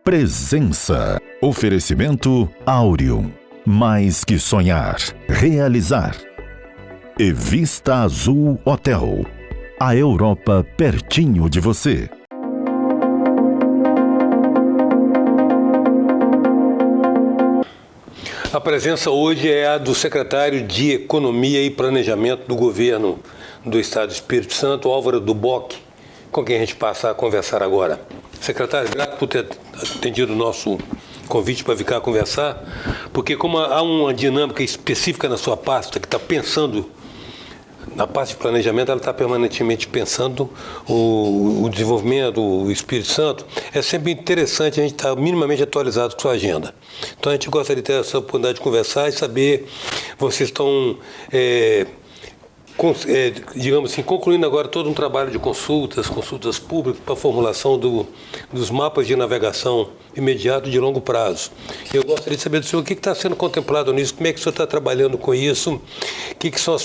Presença. Oferecimento Áureo. Mais que sonhar, realizar. E Vista Azul Hotel. A Europa pertinho de você. A presença hoje é a do secretário de Economia e Planejamento do Governo do Estado do Espírito Santo, Álvaro Duboc, com quem a gente passa a conversar agora. Secretário, grato por ter atendido o nosso convite para vir cá conversar, porque como há uma dinâmica específica na sua pasta, que está pensando, na parte de planejamento, ela está permanentemente pensando o desenvolvimento do Espírito Santo, é sempre interessante a gente estar minimamente atualizado com a sua agenda. Então a gente gostaria de ter essa oportunidade de conversar e saber, vocês estão, digamos assim, concluindo agora todo um trabalho de consultas públicas para a formulação dos mapas de navegação imediato de longo prazo. Eu gostaria de saber do senhor o que está sendo contemplado nisso, como é que o senhor está trabalhando com isso, o que são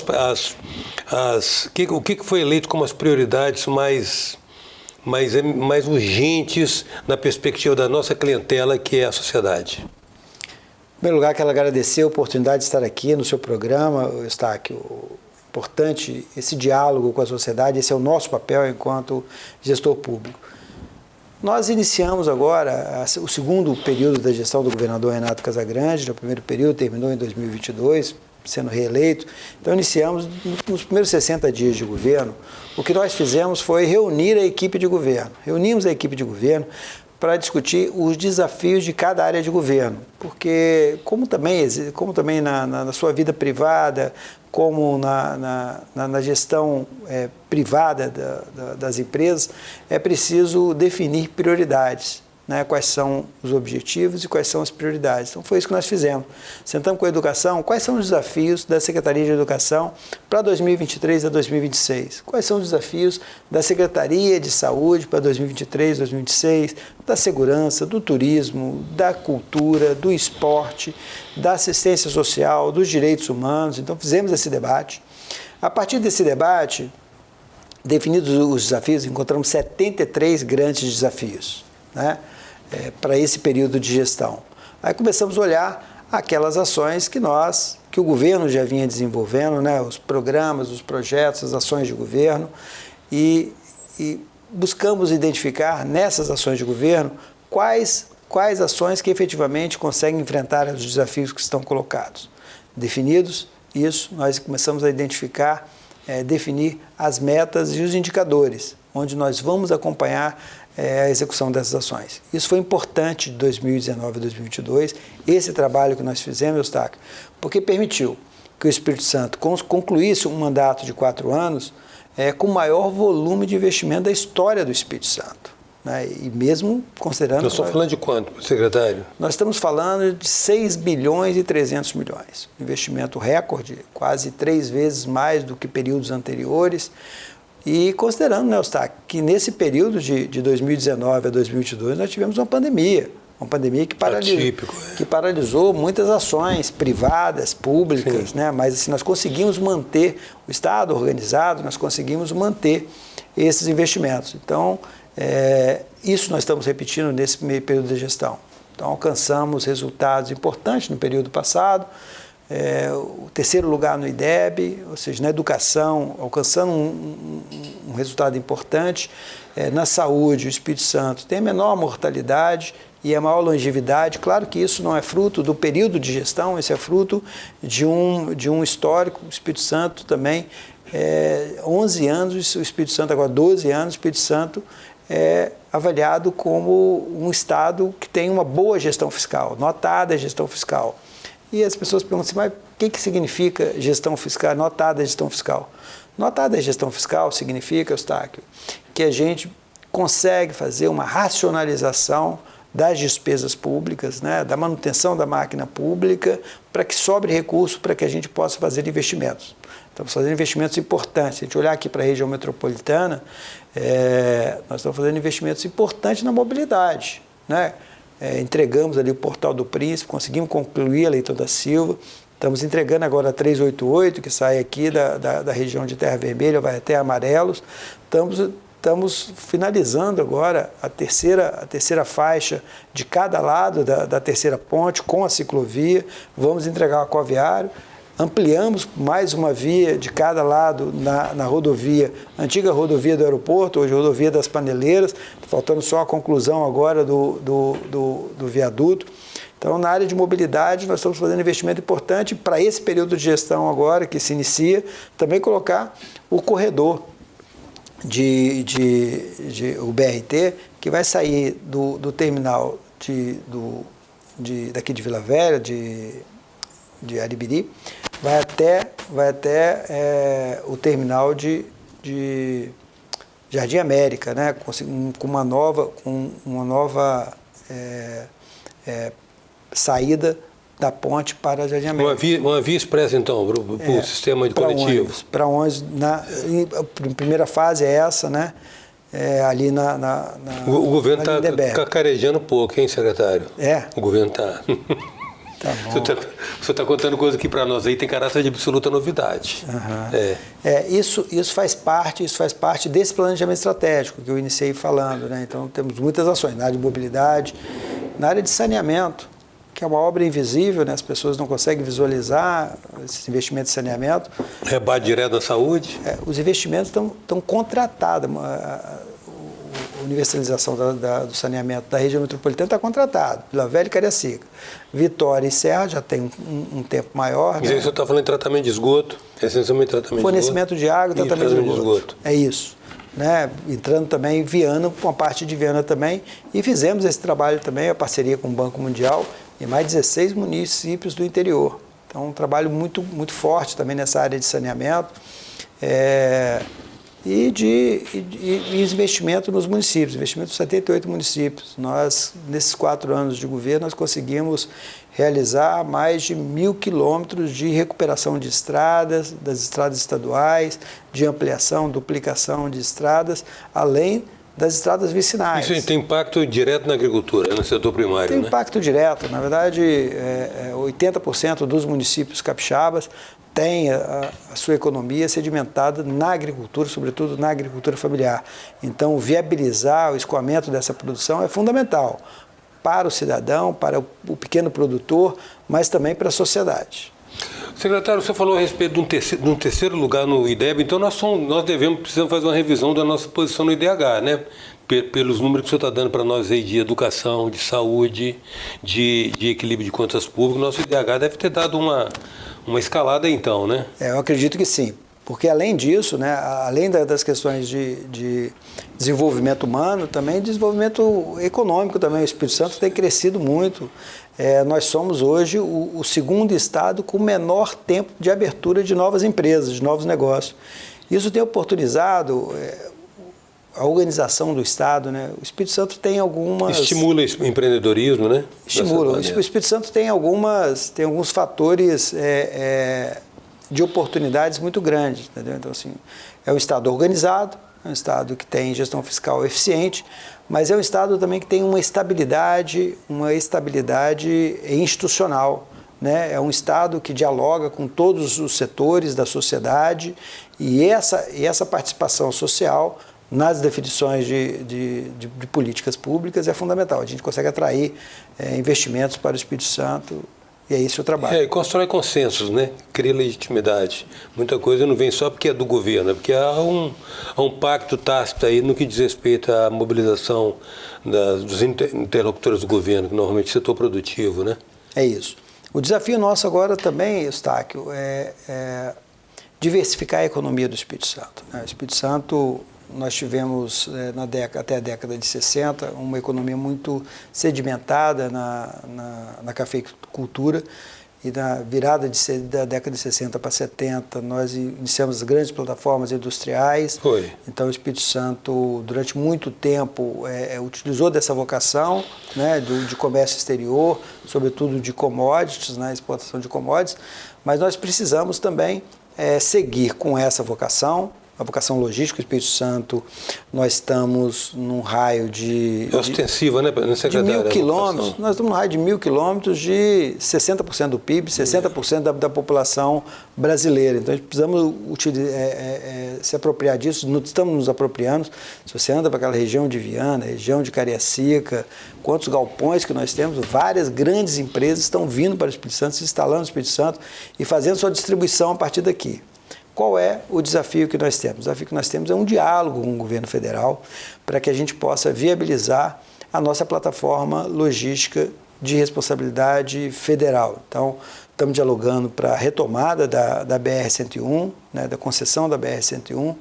o que foi eleito como as prioridades mais urgentes na perspectiva da nossa clientela, que é a sociedade. Em primeiro lugar, quero agradecer a oportunidade de estar aqui no seu programa, Eustáquio. Importante esse diálogo com a sociedade, esse é o nosso papel enquanto gestor público. Nós iniciamos agora o segundo período da gestão do governador Renato Casagrande. O primeiro período terminou em 2022, sendo reeleito. Então iniciamos nos primeiros 60 dias de governo. O que nós fizemos foi reunir a equipe de governo. Reunimos a equipe de governo para discutir os desafios de cada área de governo, porque como também na sua vida privada, como na gestão privada das empresas, é preciso definir prioridades, né? Quais são os objetivos e quais são as prioridades. Então foi isso que nós fizemos. Sentamos com a educação, quais são os desafios da Secretaria de Educação para 2023 a 2026? Quais são os desafios da Secretaria de Saúde para 2023, 2026, da segurança, do turismo, da cultura, do esporte, da assistência social, dos direitos humanos? Então fizemos esse debate. A partir desse debate, definidos os desafios, encontramos 73 grandes desafios, né? Para esse período de gestão. Aí começamos a olhar aquelas ações que o governo já vinha desenvolvendo, né? Os programas, os projetos, as ações de governo, e buscamos identificar nessas ações de governo quais ações que efetivamente conseguem enfrentar os desafios que estão colocados. Definidos isso, nós começamos a identificar, definir as metas e os indicadores, onde nós vamos acompanhar a execução dessas ações. Isso foi importante de 2019 a 2022, esse trabalho que nós fizemos, Eustáquio, porque permitiu que o Espírito Santo concluísse um mandato de 4 anos com o maior volume de investimento da história do Espírito Santo, né? E mesmo considerando... Nós estamos falando de quanto, secretário? Nós estamos falando de 6 bilhões e 300 milhões. Investimento recorde, quase 3 vezes mais do que períodos anteriores. E considerando, né, Eustáquio, que nesse período de 2019 a 2022 nós tivemos uma pandemia que paralisou muitas ações privadas, públicas, né? Mas assim, nós conseguimos manter o Estado organizado, nós conseguimos manter esses investimentos. Então, isso nós estamos repetindo nesse meio período de gestão. Então, alcançamos resultados importantes no período passado. O 3º lugar no IDEB, ou seja, na educação, alcançando um resultado importante. Na saúde, o Espírito Santo tem a menor mortalidade e a maior longevidade. Claro que isso não é fruto do período de gestão, isso é fruto de um histórico. O Espírito Santo também, 11 anos, o Espírito Santo agora 12 anos, o Espírito Santo é avaliado como um estado que tem uma boa gestão fiscal, notada a gestão fiscal. E as pessoas perguntam assim, mas o que significa gestão fiscal, notada a gestão fiscal? Notada a gestão fiscal significa, Eustáquio, que a gente consegue fazer uma racionalização das despesas públicas, né, da manutenção da máquina pública, para que sobre recurso para que a gente possa fazer investimentos. Estamos fazendo investimentos importantes. Se a gente olhar aqui para a região metropolitana, nós estamos fazendo investimentos importantes na mobilidade, né? Entregamos ali o Portal do Príncipe, conseguimos concluir a Leitão da Silva, estamos entregando agora a 388, que sai aqui da região de Terra Vermelha, vai até Amarelos, estamos estamos finalizando agora a terceira faixa de cada lado da terceira ponte com a ciclovia, vamos entregar o aquaviário, ampliamos mais uma via de cada lado na rodovia, antiga rodovia do aeroporto, hoje rodovia das Paneleiras, faltando só a conclusão agora do viaduto. Então, na área de mobilidade, nós estamos fazendo um investimento importante para esse período de gestão agora, que se inicia, também colocar o corredor o BRT, que vai sair do terminal daqui de Vila Velha, de Aribiri, vai até o terminal de Jardim América, né? com uma nova saída da ponte para Jardim América. Uma via expressa, então, para o sistema de coletivo. Para ônibus. A primeira fase é essa, né? Ali na O governo está cacarejando um pouco, hein, secretário? O governo está. Tá bom. O senhor está contando coisa aqui para nós aí, tem caráter de absoluta novidade. Isso faz parte desse planejamento estratégico que eu iniciei falando, né? Então, temos muitas ações na área de mobilidade, na área de saneamento, que é uma obra invisível, né? As pessoas não conseguem visualizar esses investimentos de saneamento. Rebate direto da saúde? Os investimentos estão contratados. A universalização do saneamento da região metropolitana está contratado. Vila Velha e Cariacica. Vitória e Serra já tem um tempo maior. Mas aí o senhor está falando em tratamento de esgoto? Essencialmente tratamento fornecimento de água e tratamento de esgoto. É isso. Né? Entrando também em Viana, com a parte de Viana também. E fizemos esse trabalho também, a parceria com o Banco Mundial, em mais 16 municípios do interior. Então, um trabalho muito, muito forte também nessa área de saneamento e investimento nos municípios, investimento em 78 municípios. Nós, nesses 4 anos de governo, nós conseguimos realizar mais de 1.000 quilômetros de recuperação de estradas, das estradas estaduais, de ampliação, duplicação de estradas, além das estradas vicinais. Isso tem impacto direto na agricultura, no setor primário, Tem impacto direto. Na verdade, 80% dos municípios capixabas têm a sua economia sedimentada na agricultura, sobretudo na agricultura familiar. Então, viabilizar o escoamento dessa produção é fundamental para o cidadão, para o pequeno produtor, mas também para a sociedade. Secretário, você falou a respeito de um terceiro lugar no IDEB, então nós precisamos fazer uma revisão da nossa posição no IDH, né? Pelos números que o senhor está dando para nós aí de educação, de saúde, de equilíbrio de contas públicas, nosso IDH deve ter dado uma escalada então, né? Eu acredito que sim, porque além disso, né, além das questões de desenvolvimento humano, também desenvolvimento econômico também, o Espírito Santo tem crescido muito. Nós somos hoje o segundo estado com menor tempo de abertura de novas empresas, de novos negócios. Isso tem oportunizado a organização do estado, né? O Espírito Santo tem algumas... Estimula o empreendedorismo, né? Estimula. O Espírito Santo tem alguns fatores de oportunidades muito grandes, entendeu? Então, assim, é um estado organizado, é um estado que tem gestão fiscal eficiente, mas é um estado também que tem uma estabilidade institucional, né? É um estado que dialoga com todos os setores da sociedade e essa participação social nas definições de políticas públicas é fundamental. A gente consegue atrair investimentos para o Espírito Santo e é esse o trabalho. E constrói consensos, né? Cria legitimidade. Muita coisa não vem só porque é do governo, é porque há um pacto tácito aí no que diz respeito à mobilização dos interlocutores do governo, que normalmente é o setor produtivo, né? É isso. O desafio nosso agora também, Eustáquio, é diversificar a economia do Espírito Santo. O Espírito Santo, nós tivemos até a década de 60 uma economia muito sedimentada na cafeicultura e na virada da década de 60 para 70 nós iniciamos as grandes plataformas industriais. Foi. Então o Espírito Santo durante muito tempo utilizou dessa vocação, né, de comércio exterior, sobretudo de commodities, né, exportação de commodities, mas nós precisamos também seguir com essa vocação, a vocação logística do Espírito Santo, nós estamos num raio de... É ostensiva, né, secretário? De 1.000 quilômetros, nós estamos num raio de 1.000 quilômetros de 60% do PIB, 60% da população brasileira. Então, a gente precisamos se apropriar disso, estamos nos apropriando. Se você anda para aquela região de Viana, região de Cariacica, quantos galpões que nós temos, várias grandes empresas estão vindo para o Espírito Santo, se instalando no Espírito Santo e fazendo sua distribuição a partir daqui. Qual é o desafio que nós temos? O desafio que nós temos é um diálogo com o governo federal para que a gente possa viabilizar a nossa plataforma logística de responsabilidade federal. Então, estamos dialogando para a retomada da BR-101, né, da concessão da BR-101.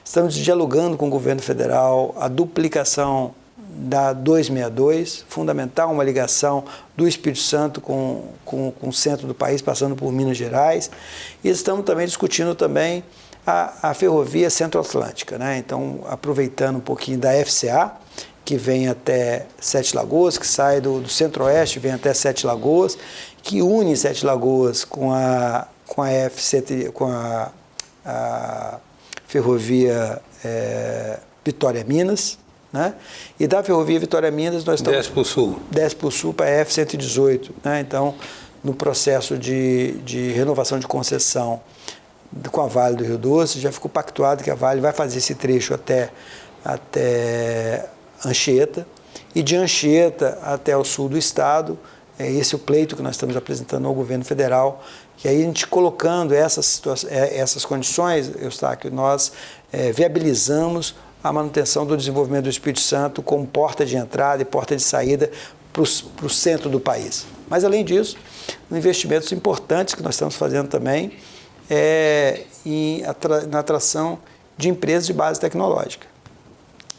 Estamos dialogando com o governo federal a duplicação da 262, fundamental uma ligação do Espírito Santo com o centro do país, passando por Minas Gerais. E estamos também discutindo também a ferrovia Centro-Atlântica, né? Então, aproveitando um pouquinho da FCA, que vem até Sete Lagoas, que sai do Centro-Oeste, vem até Sete Lagoas, que une Sete Lagoas com a ferrovia Vitória-Minas, né? E da ferrovia Vitória-Minas nós estamos... Desce para o sul. Desce para o sul, para a F-118, né? Então, no processo de renovação de concessão com a Vale do Rio Doce, já ficou pactuado que a Vale vai fazer esse trecho até Anchieta, e de Anchieta até o sul do estado. Esse é o pleito que nós estamos apresentando ao governo federal, que aí a gente colocando essas condições, Eustáquio, nós viabilizamos a manutenção do desenvolvimento do Espírito Santo como porta de entrada e porta de saída para o centro do país. Mas, além disso, investimentos importantes que nós estamos fazendo também na atração de empresas de base tecnológica.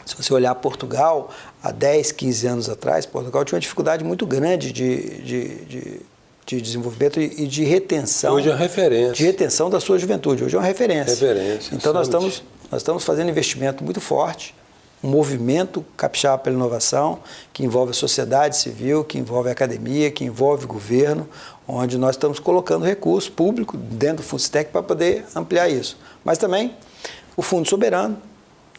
Se você olhar Portugal, há 10, 15 anos atrás, Portugal tinha uma dificuldade muito grande de desenvolvimento e de retenção. Hoje é uma referência. De retenção da sua juventude. Hoje é uma referência. Referência. Então, nós estamos fazendo um investimento muito forte, um movimento capixaba pela inovação, que envolve a sociedade civil, que envolve a academia, que envolve o governo, onde nós estamos colocando recurso público dentro do Fundestec para poder ampliar isso. Mas também o Fundo Soberano.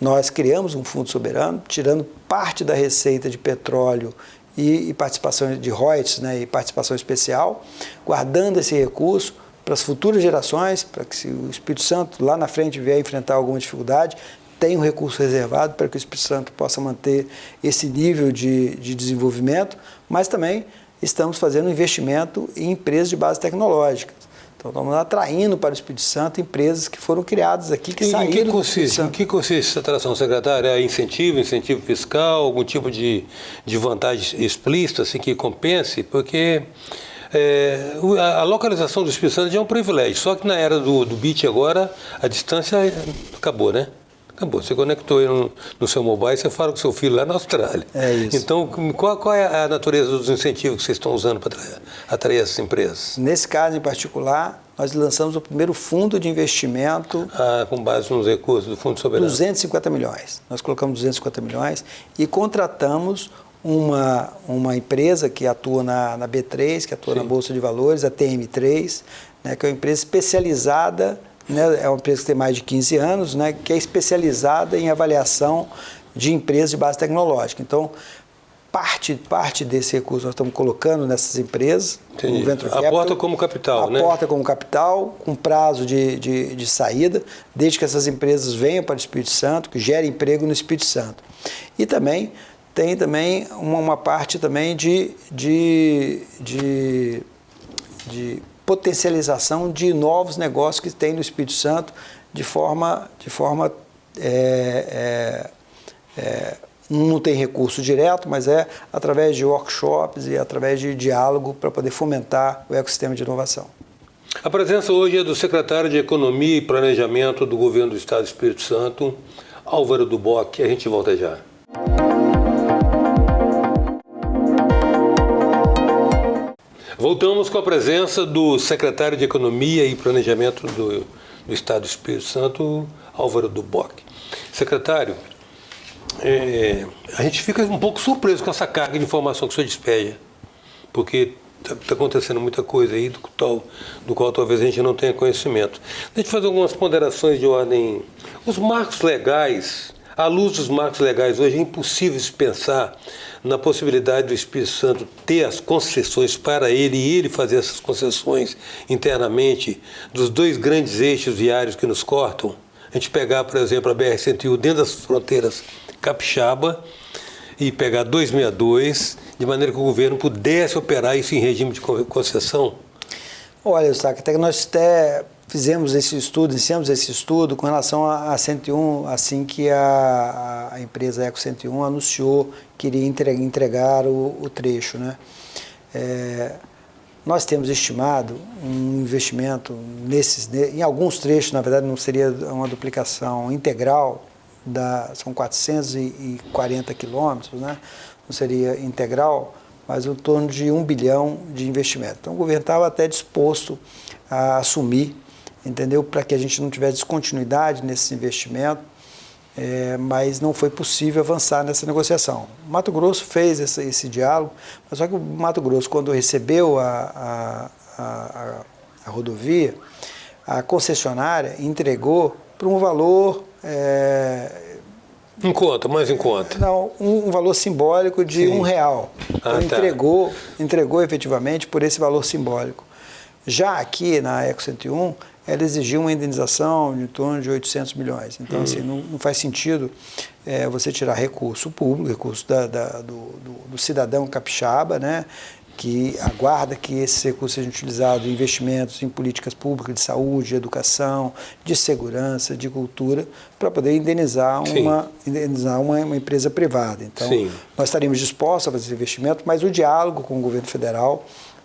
Nós criamos um fundo soberano, tirando parte da receita de petróleo e participação de royalties, né, e participação especial, guardando esse recurso para as futuras gerações, para que se o Espírito Santo lá na frente vier enfrentar alguma dificuldade, tenha um recurso reservado para que o Espírito Santo possa manter esse nível de desenvolvimento, mas também estamos fazendo um investimento em empresas de base tecnológica. Então, estamos atraindo para o Espírito Santo empresas que foram criadas aqui, que saíram do Espírito Santo. Em que consiste essa atração, secretário? É incentivo fiscal, algum tipo de vantagem explícita, assim, que compense? Porque a localização do Espírito Santo já é um privilégio, só que na era do BIT agora, a distância acabou, né? Acabou. Você conectou aí no seu mobile, você fala com seu filho lá na Austrália. É isso. Então, qual é a natureza dos incentivos que vocês estão usando para atrair essas empresas? Nesse caso em particular, nós lançamos o primeiro fundo de investimento... com base nos recursos do Fundo Soberano. 250 milhões. Nós colocamos 250 milhões e contratamos uma empresa que atua na B3, que atua na Bolsa de Valores, a TM3, né, que é uma empresa especializada... É uma empresa que tem mais de 15 anos, né, que é especializada em avaliação de empresas de base tecnológica. Então, parte desse recurso nós estamos colocando nessas empresas. O Venture Capital, aporta como capital, né? Aporta como capital, com prazo de saída, desde que essas empresas venham para o Espírito Santo, que gerem emprego no Espírito Santo. E também tem uma parte também de potencialização de novos negócios que tem no Espírito Santo não tem recurso direto, mas através de workshops e através de diálogo para poder fomentar o ecossistema de inovação. A presença hoje é do secretário de Economia e Planejamento do Governo do Estado do Espírito Santo, Álvaro do Bock. A gente volta já. Voltamos com a presença do secretário de Economia e Planejamento do Estado do Espírito Santo, Álvaro do Bock. Secretário, a gente fica um pouco surpreso com essa carga de informação que o senhor despeja, porque Está acontecendo muita coisa aí do qual talvez a gente não tenha conhecimento. Deixa eu fazer algumas ponderações de ordem. Os marcos legais, à luz dos marcos legais, hoje é impossível se pensar na possibilidade do Espírito Santo ter as concessões para ele e ele fazer essas concessões internamente dos dois grandes eixos viários que nos cortam. A gente pegar, por exemplo, a BR-101 dentro das fronteiras capixaba e pegar 262, de maneira que o governo pudesse operar isso em regime de concessão? Olha, Eustáquio, até que nós fizemos esse estudo, iniciamos esse estudo com relação a 101, assim que a empresa Eco 101 anunciou que iria entregar o trecho, né? Nós temos estimado um investimento em alguns trechos, na verdade não seria uma duplicação integral, são 440 quilômetros, né? Não seria integral, mas em torno de 1 bilhão de investimento. Então o governo estava até disposto a assumir, entendeu? Para que a gente não tivesse descontinuidade nesse investimento, mas não foi possível avançar nessa negociação. O Mato Grosso fez esse diálogo, mas só que o Mato Grosso, quando recebeu a rodovia, a concessionária entregou por um valor... mais em conta. Não, um valor simbólico de R$1. Entregou efetivamente por esse valor simbólico. Já aqui na Eco 101, ela exigiu uma indenização de em torno de 800 milhões. Então, assim, não faz sentido você tirar recurso público, recurso do cidadão capixaba, né, que aguarda que esses recursos sejam utilizados em investimentos em políticas públicas de saúde, de educação, de segurança, de cultura, para poder indenizar uma empresa privada. Então, nós estaríamos dispostos a fazer esse investimento, mas o diálogo com o governo federal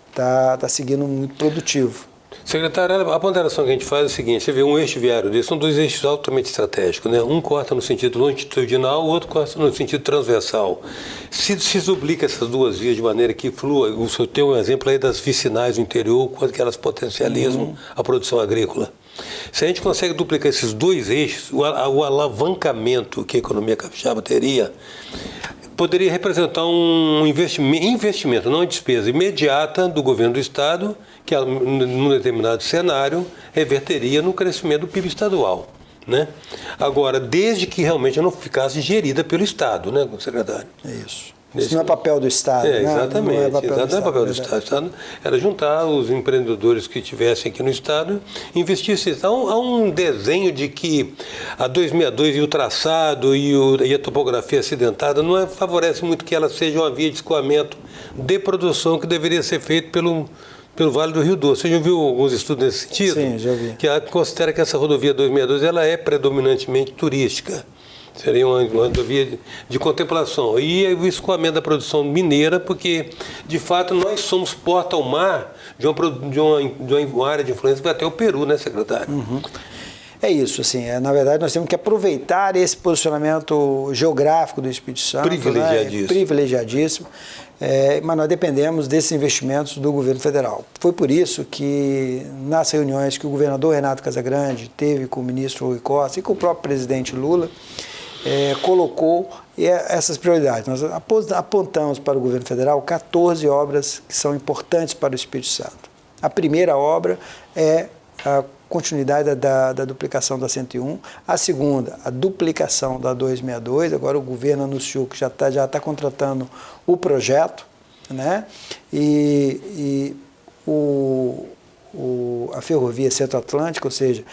está seguindo muito produtivo. Secretário, a ponderação que a gente faz é o seguinte: você vê um eixo viário desse, são dois eixos altamente estratégicos, né? Um corta no sentido longitudinal, o outro corta no sentido transversal. Se duplica essas duas vias de maneira que flua, o senhor tem um exemplo aí das vicinais do interior, quanto que elas potencializam a produção agrícola. Se a gente consegue duplicar esses dois eixos, o alavancamento que a economia capixaba teria, poderia representar um investimento, não uma despesa imediata do governo do Estado, que num determinado cenário reverteria no crescimento do PIB estadual, né? Agora, desde que realmente não ficasse gerida pelo Estado, né, secretário? É isso. Isso não é papel do Estado, né? Exatamente. Não é papel do Estado. O Estado era juntar os empreendedores que estivessem aqui no Estado e investir-se. Então, há um desenho de que a 262 e o traçado e a topografia acidentada não favorece muito que ela seja uma via de escoamento de produção que deveria ser feito pelo Vale do Rio Doce. Você já viu alguns estudos nesse sentido? Sim, já vi. Que considera que essa rodovia 262 ela é predominantemente turística. Seria uma rodovia de contemplação. E o escoamento da produção mineira, porque, de fato, nós somos porta ao mar de uma área de influência que vai até o Peru, né, secretário? Uhum. É isso, assim, na verdade nós temos que aproveitar esse posicionamento geográfico do Espírito Santo. Privilegiadíssimo. Né? Privilegiadíssimo. Mas nós dependemos desses investimentos do governo federal. Foi por isso que, nas reuniões que o governador Renato Casagrande teve com o ministro Rui Costa e com o próprio presidente Lula, colocou essas prioridades. Nós apontamos para o governo federal 14 obras que são importantes para o Espírito Santo. A primeira obra é a continuidade da duplicação da 101. A segunda, a duplicação da 262. Agora o governo anunciou que já está contratando o projeto, né? E a ferrovia Centro-Atlântica, ou seja,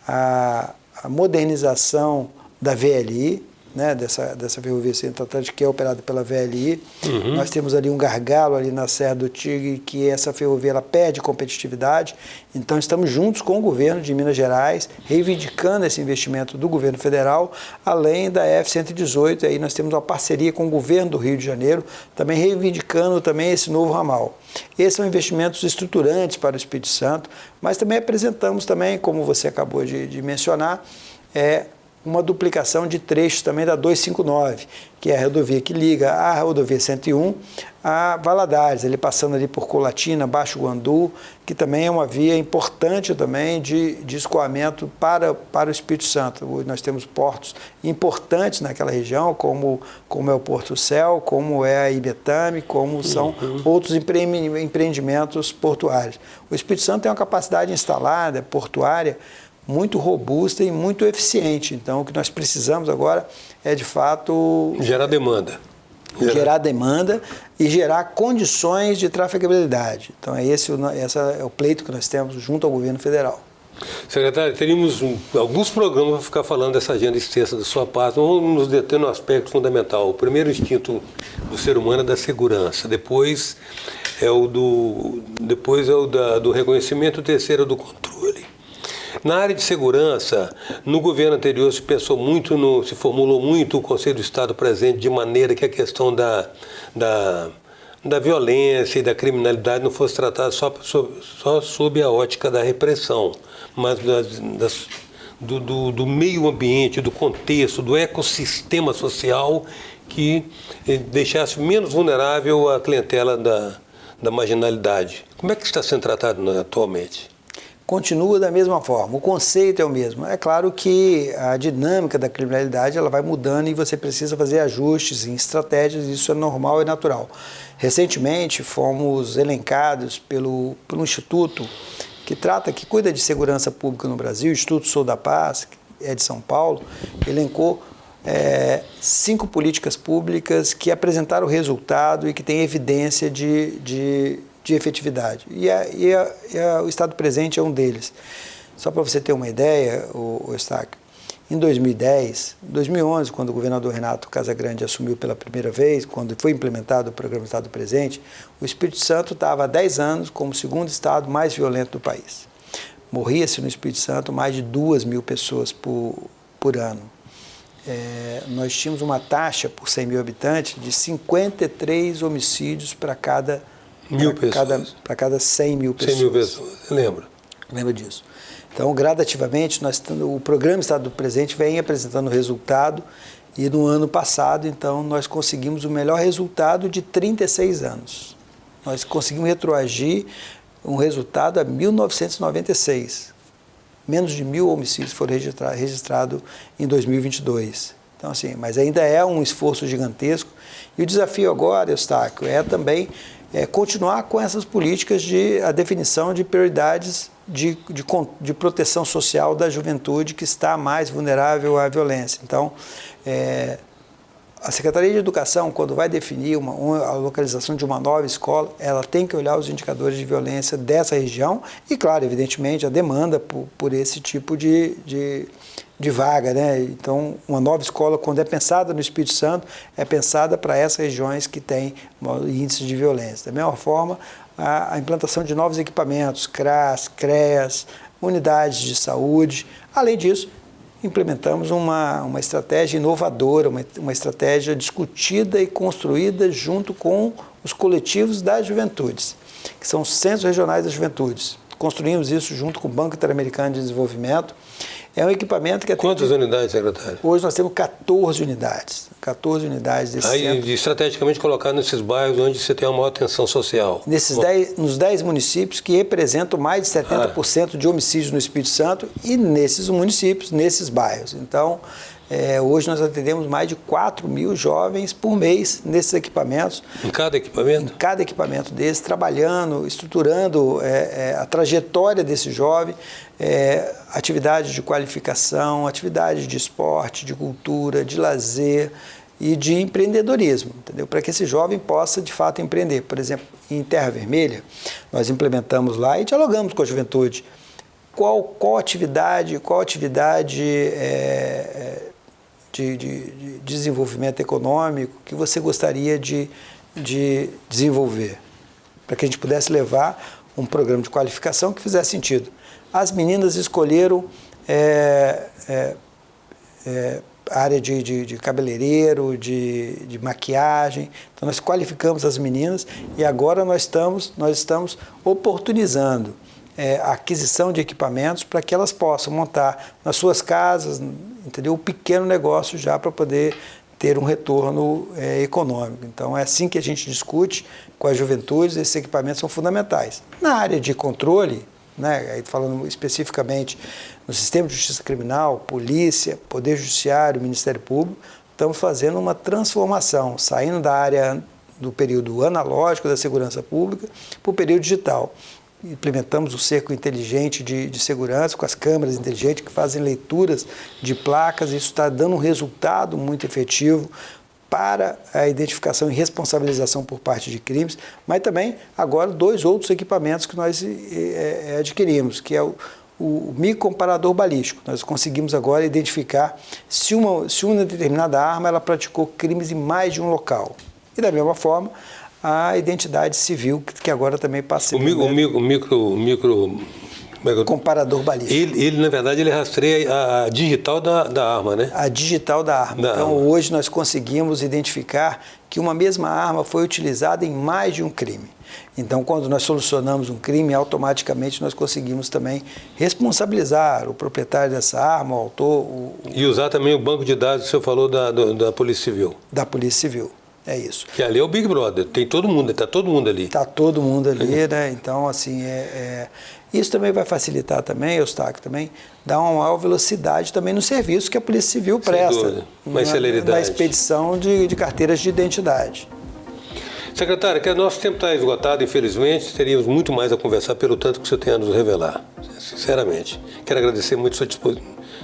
a modernização da VLI, né, dessa ferrovia Centro-Atlântica que é operada pela VLI. Uhum. Nós temos ali um gargalo ali na Serra do Tigre, que essa ferrovia ela perde competitividade. Então estamos juntos com o governo de Minas Gerais, reivindicando esse investimento do governo federal, além da F-118, aí nós temos uma parceria com o governo do Rio de Janeiro, também reivindicando também esse novo ramal. Esses são investimentos estruturantes para o Espírito Santo, mas também apresentamos também, como você acabou de mencionar, uma duplicação de trechos também da 259, que é a rodovia que liga a rodovia 101 a Valadares, ele passando ali por Colatina, Baixo Guandu, que também é uma via importante também de escoamento para o Espírito Santo. Nós temos portos importantes naquela região, como é o Porto Céu, como é a Ibetame, como são outros empreendimentos portuários. O Espírito Santo tem uma capacidade instalada, portuária, muito robusta e muito eficiente. Então, o que nós precisamos agora é, de fato... Gerar demanda. Gerar demanda e gerar condições de trafegabilidade. Então, esse é o pleito que nós temos junto ao governo federal. Secretário, teríamos alguns programas para ficar falando dessa agenda extensa da sua parte. Vamos nos deter no aspecto fundamental. O primeiro instinto do ser humano é da segurança, depois é o do reconhecimento, o terceiro é do controle. Na área de segurança, no governo anterior se formulou muito o Conselho do Estado presente, de maneira que a questão da violência e da criminalidade não fosse tratada só sob a ótica da repressão, mas do meio ambiente, do contexto, do ecossistema social que deixasse menos vulnerável a clientela da marginalidade. Como é que está sendo tratado atualmente? Continua da mesma forma, o conceito é o mesmo. É claro que a dinâmica da criminalidade ela vai mudando e você precisa fazer ajustes em estratégias, isso é normal e natural. Recentemente fomos elencados pelo instituto que cuida de segurança pública no Brasil, o Instituto Sou da Paz, que é de São Paulo, elencou 5 políticas públicas que apresentaram resultado e que têm evidência de efetividade. E o Estado presente é um deles. Só para você ter uma ideia, o Eustáquio, em 2011, quando o governador Renato Casagrande assumiu pela primeira vez, quando foi implementado o programa Estado Presente, o Espírito Santo estava há 10 anos como o segundo estado mais violento do país. Morria-se no Espírito Santo mais de 2.000 pessoas por ano. Nós tínhamos uma taxa por 100 mil habitantes de 53 homicídios para cada 100 mil pessoas. 100 mil pessoas, eu lembro. Lembro disso. Então, gradativamente, o programa Estado Presente vem apresentando resultado e no ano passado, então, nós conseguimos o melhor resultado de 36 anos. Nós conseguimos retroagir um resultado a 1996. Menos de 1.000 homicídios foram registrados em 2022. Então, assim, mas ainda é um esforço gigantesco. E o desafio agora, Eustáquio, é também continuar com essas políticas a definição de prioridades de proteção social da juventude que está mais vulnerável à violência. Então, a Secretaria de Educação, quando vai definir a localização de uma nova escola, ela tem que olhar os indicadores de violência dessa região e, claro, evidentemente, a demanda por esse tipo de vaga, né? Então, uma nova escola, quando é pensada no Espírito Santo, é pensada para essas regiões que têm índices de violência. Da mesma forma, a implantação de novos equipamentos, CRAS, CREAS, unidades de saúde. Além disso, implementamos uma estratégia inovadora, uma estratégia discutida e construída junto com os coletivos das juventudes, que são os Centros Regionais das Juventudes. Construímos isso junto com o Banco Interamericano de Desenvolvimento. É um equipamento que... Quantas unidades, secretário? Hoje nós temos 14 unidades. 14 unidades desse centro. E estrategicamente colocar nesses bairros onde você tem uma maior tensão social. Nos 10 municípios que representam mais de 70% de homicídios no Espírito Santo e nesses municípios, nesses bairros. Então, hoje nós atendemos mais de 4.000 jovens por mês nesses equipamentos. Em cada equipamento? Em cada equipamento desses, trabalhando, estruturando a trajetória desse jovem, atividades de qualificação, atividades de esporte, de cultura, de lazer e de empreendedorismo, entendeu? Para que esse jovem possa, de fato, empreender. Por exemplo, em Terra Vermelha, nós implementamos lá e dialogamos com a juventude. Qual atividade de desenvolvimento econômico que você gostaria de desenvolver, para que a gente pudesse levar um programa de qualificação que fizesse sentido. As meninas escolheram a área de cabeleireiro, de maquiagem. Então, nós qualificamos as meninas e agora nós estamos oportunizando a aquisição de equipamentos para que elas possam montar nas suas casas, entendeu? O pequeno negócio já para poder ter um retorno econômico. Então, é assim que a gente discute com as juventudes, esses equipamentos são fundamentais. Na área de controle, né, aí falando especificamente no sistema de justiça criminal, polícia, poder judiciário, Ministério Público, estamos fazendo uma transformação, saindo da área do período analógico da segurança pública para o período digital. Implementamos o cerco inteligente de segurança com as câmeras inteligentes que fazem leituras de placas. Isso está dando um resultado muito efetivo para a identificação e responsabilização por parte de crimes, mas também agora 2 outros equipamentos que nós adquirimos, que é o microcomparador balístico. Nós conseguimos agora identificar se uma determinada arma ela praticou crimes em mais de um local. E da mesma forma, a identidade civil, que agora também passa... comparador balístico. Ele, na verdade, ele rastreia a digital da arma, né? A digital da arma. Então, hoje nós conseguimos identificar que uma mesma arma foi utilizada em mais de um crime. Então, quando nós solucionamos um crime, automaticamente nós conseguimos também responsabilizar o proprietário dessa arma, o autor... E usar também o banco de dados que o senhor falou da Polícia Civil. Da Polícia Civil. É isso. Que ali é o Big Brother, tem todo mundo, está todo mundo ali. Está todo mundo ali, né? Então, assim, isso também vai facilitar também, Eustáquio, também dar uma maior velocidade também no serviço que a Polícia Civil presta. Mais celeridade. Na expedição de carteiras de identidade. Secretário, que o nosso tempo está esgotado, infelizmente, teríamos muito mais a conversar pelo tanto que o senhor tem a nos revelar, sinceramente. Quero agradecer muito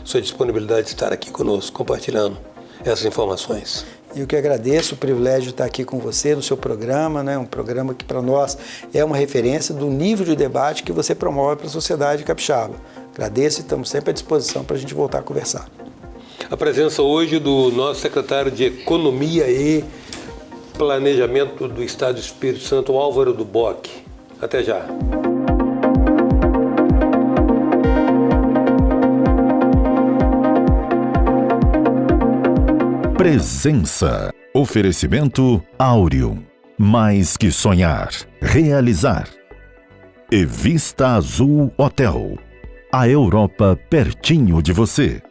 sua disponibilidade de estar aqui conosco, compartilhando essas informações. Eu que agradeço o privilégio de estar aqui com você no seu programa, né? Um programa que para nós é uma referência do nível de debate que você promove para a sociedade capixaba. Agradeço e estamos sempre à disposição para a gente voltar a conversar. A presença hoje do nosso secretário de Economia e Planejamento do Estado do Espírito Santo, Álvaro do Bock. Até já. Presença. Oferecimento Áureo. Mais que sonhar, realizar. E Vista Azul Hotel. A Europa pertinho de você.